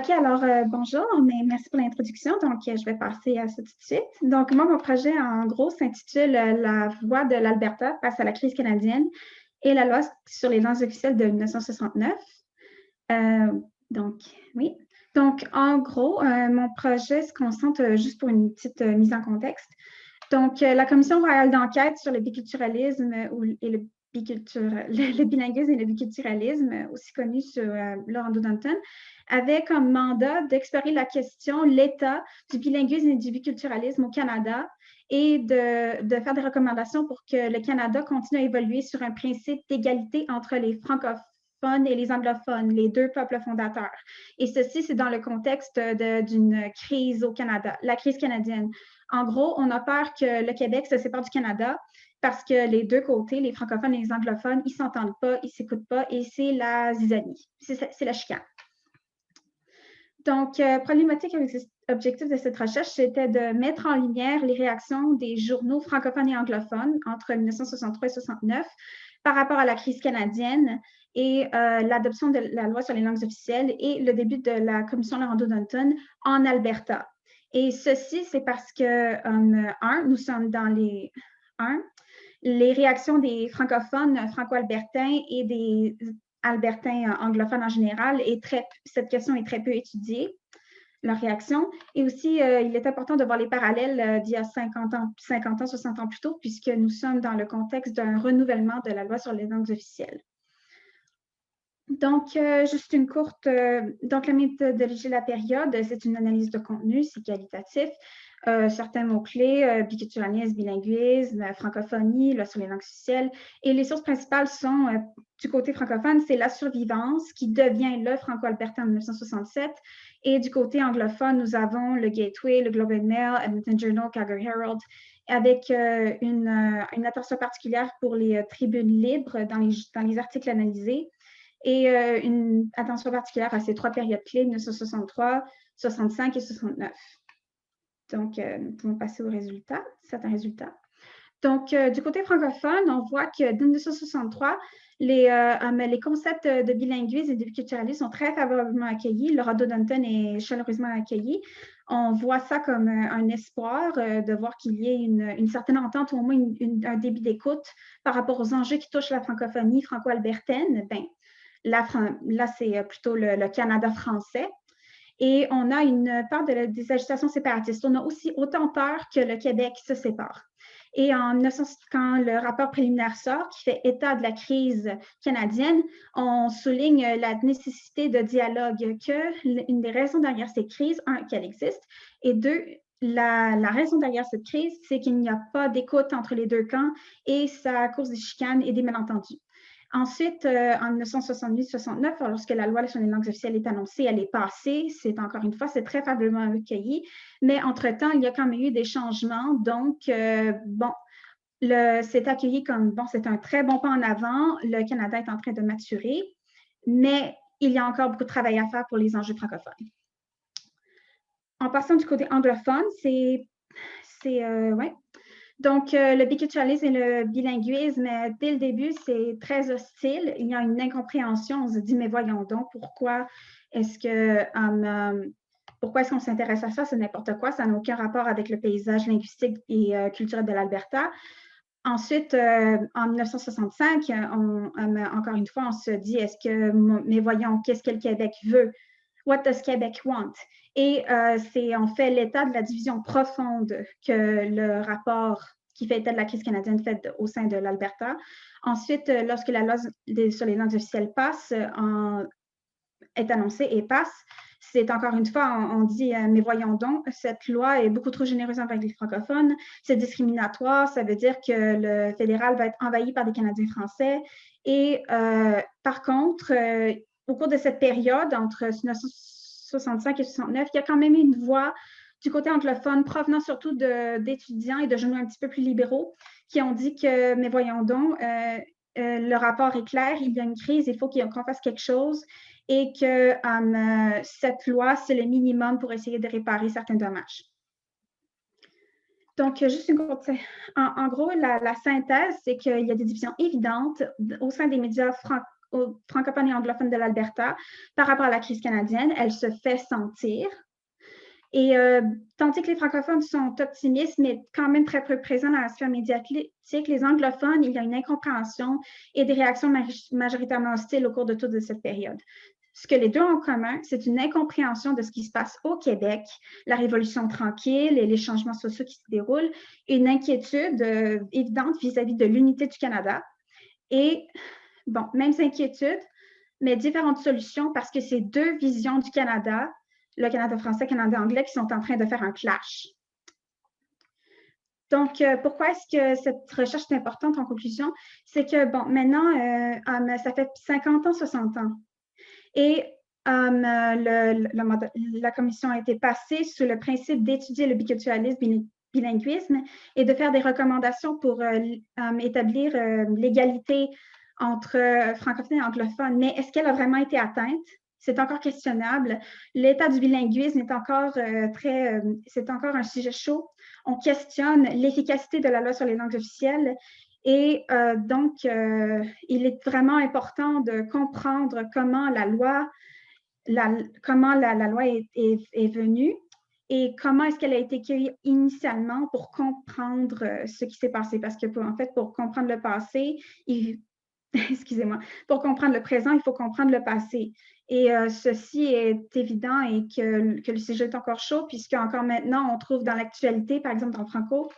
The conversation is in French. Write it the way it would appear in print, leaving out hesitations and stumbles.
OK, alors bonjour, mais merci pour l'introduction. Donc, je vais passer à ça tout de suite. Donc, moi, mon projet, en gros, s'intitule La voix de l'Alberta face à la crise canadienne et la loi sur les langues officielles de 1969. Euh, donc, oui. Donc, en gros, mon projet se concentre, juste pour une petite mise en contexte. Donc, la Commission royale d'enquête sur le biculturalisme et le bilinguisme et le biculturalisme, aussi connu sur Laurent Danton, avait comme mandat d'explorer la question, l'état du bilinguisme et du biculturalisme au Canada et de faire des recommandations pour que le Canada continue à évoluer sur un principe d'égalité entre les francophones et les anglophones, les deux peuples fondateurs. Et ceci, c'est dans le contexte d'une crise au Canada, la crise canadienne. En gros, on a peur que le Québec se sépare du Canada parce que les deux côtés, les francophones et les anglophones, ils ne s'entendent pas, ils ne s'écoutent pas et c'est la zizanie, c'est la chicane. Donc, problématique avec l'objectif de cette recherche, c'était de mettre en lumière les réactions des journaux francophones et anglophones entre 1963 et 1969 par rapport à la crise canadienne et l'adoption de la loi sur les langues officielles et le début de la commission Laurent Danton en Alberta. Et ceci, c'est parce que, nous sommes dans les réactions des francophones franco-albertains et des albertains anglophones en général, cette question est très peu étudiée, leur réaction. Et aussi, il est important de voir les parallèles d'il y a 50 ans, 60 ans plus tôt, puisque nous sommes dans le contexte d'un renouvellement de la loi sur les langues officielles. Donc, juste une courte... donc, la méthodologie de la période, c'est une analyse de contenu, c'est qualitatif. Certains mots-clés, biculturalisme, bilinguisme, francophonie, là, sur les langues officielles. Et les sources principales sont, du côté francophone, c'est La survivance, qui devient le Franco-Albertain en 1967. Et du côté anglophone, nous avons le Gateway, le Globe and Mail, Edmonton Journal, Calgary Herald, avec une attention particulière pour les tribunes libres dans les articles analysés et une attention particulière à ces trois périodes clés, 1963, 65 et 69. Donc, nous pouvons passer aux résultats, certains résultats. Donc, du côté francophone, on voit que dès 1963, les concepts de bilinguisme et de biculturalisme sont très favorablement accueillis. Laura Danton est chaleureusement accueillie. On voit ça comme un espoir de voir qu'il y ait une certaine entente ou au moins un débit d'écoute par rapport aux enjeux qui touchent la francophonie franco-albertaine. Ben, là c'est plutôt le Canada français. Et on a une peur des agitations séparatistes. On a aussi autant peur que le Québec se sépare. Et en 1900, quand le rapport préliminaire sort, qui fait état de la crise canadienne, on souligne la nécessité de dialogue, une des raisons derrière cette crise, un, qu'elle existe, et deux, la raison derrière cette crise, c'est qu'il n'y a pas d'écoute entre les deux camps et ça cause des chicanes et des malentendus. Ensuite, en 1968-69, lorsque la loi sur les langues officielles est annoncée, elle est passée. C'est encore une fois, c'est très favorablement accueilli. Mais entre-temps, il y a quand même eu des changements. Donc, c'est accueilli comme, c'est un très bon pas en avant. Le Canada est en train de maturer, mais il y a encore beaucoup de travail à faire pour les enjeux francophones. En passant du côté anglophone, ouais. Donc, le biculturalisme et le bilinguisme, dès le début, c'est très hostile. Il y a une incompréhension. On se dit, mais voyons donc, pourquoi est-ce qu'on s'intéresse à ça? C'est n'importe quoi. Ça n'a aucun rapport avec le paysage linguistique et culturel de l'Alberta. Ensuite, en 1965, encore une fois, on se dit, mais voyons, qu'est-ce que le Québec veut? What does Québec want? Et c'est en fait l'état de la division profonde que le rapport qui fait état de la crise canadienne fait au sein de l'Alberta. Ensuite, lorsque la loi sur les langues officielles est annoncée et passe, c'est encore une fois, on dit, mais voyons donc, cette loi est beaucoup trop généreuse envers les francophones, c'est discriminatoire, ça veut dire que le fédéral va être envahi par des Canadiens français. Et par contre, au cours de cette période, entre 1965 et 1969, il y a quand même eu une voix du côté anglophone, provenant surtout d'étudiants et de jeunes un petit peu plus libéraux, qui ont dit que, mais voyons donc, le rapport est clair, il y a une crise, il faut qu'on fasse quelque chose et que cette loi, c'est le minimum pour essayer de réparer certains dommages. Donc, juste une courte... En gros, la synthèse, c'est qu'il y a des divisions évidentes au sein des médias aux francophones et anglophones de l'Alberta par rapport à la crise canadienne, elle se fait sentir. Et tandis que les francophones sont optimistes, mais quand même très peu présents dans la sphère médiatique, les anglophones, il y a une incompréhension et des réactions majoritairement hostiles au cours de toute cette période. Ce que les deux ont en commun, c'est une incompréhension de ce qui se passe au Québec, la Révolution tranquille et les changements sociaux qui se déroulent, et une inquiétude évidente vis-à-vis de l'unité du Canada. Et, bon, mêmes inquiétudes, mais différentes solutions parce que ces deux visions du Canada, le Canada français, le Canada anglais, qui sont en train de faire un clash. Donc, pourquoi est-ce que cette recherche est importante en conclusion? C'est que, bon, maintenant, ça fait 50 ans, 60 ans. Et la commission a été passée sous le principe d'étudier le biculturalisme, bilinguisme et de faire des recommandations pour établir l'égalité entre francophones et anglophones. Mais est-ce qu'elle a vraiment été atteinte? C'est encore questionnable. L'état du bilinguisme est encore c'est encore un sujet chaud. On questionne l'efficacité de la loi sur les langues officielles. Et donc, il est vraiment important de comprendre comment la loi est venue et comment est-ce qu'elle a été créée initialement pour comprendre ce qui s'est passé. Parce que, en fait, pour comprendre le passé, excusez-moi, pour comprendre le présent, il faut comprendre le passé. Et ceci est évident et que le sujet est encore chaud, puisque encore maintenant, on trouve dans l'actualité, par exemple dans Franco,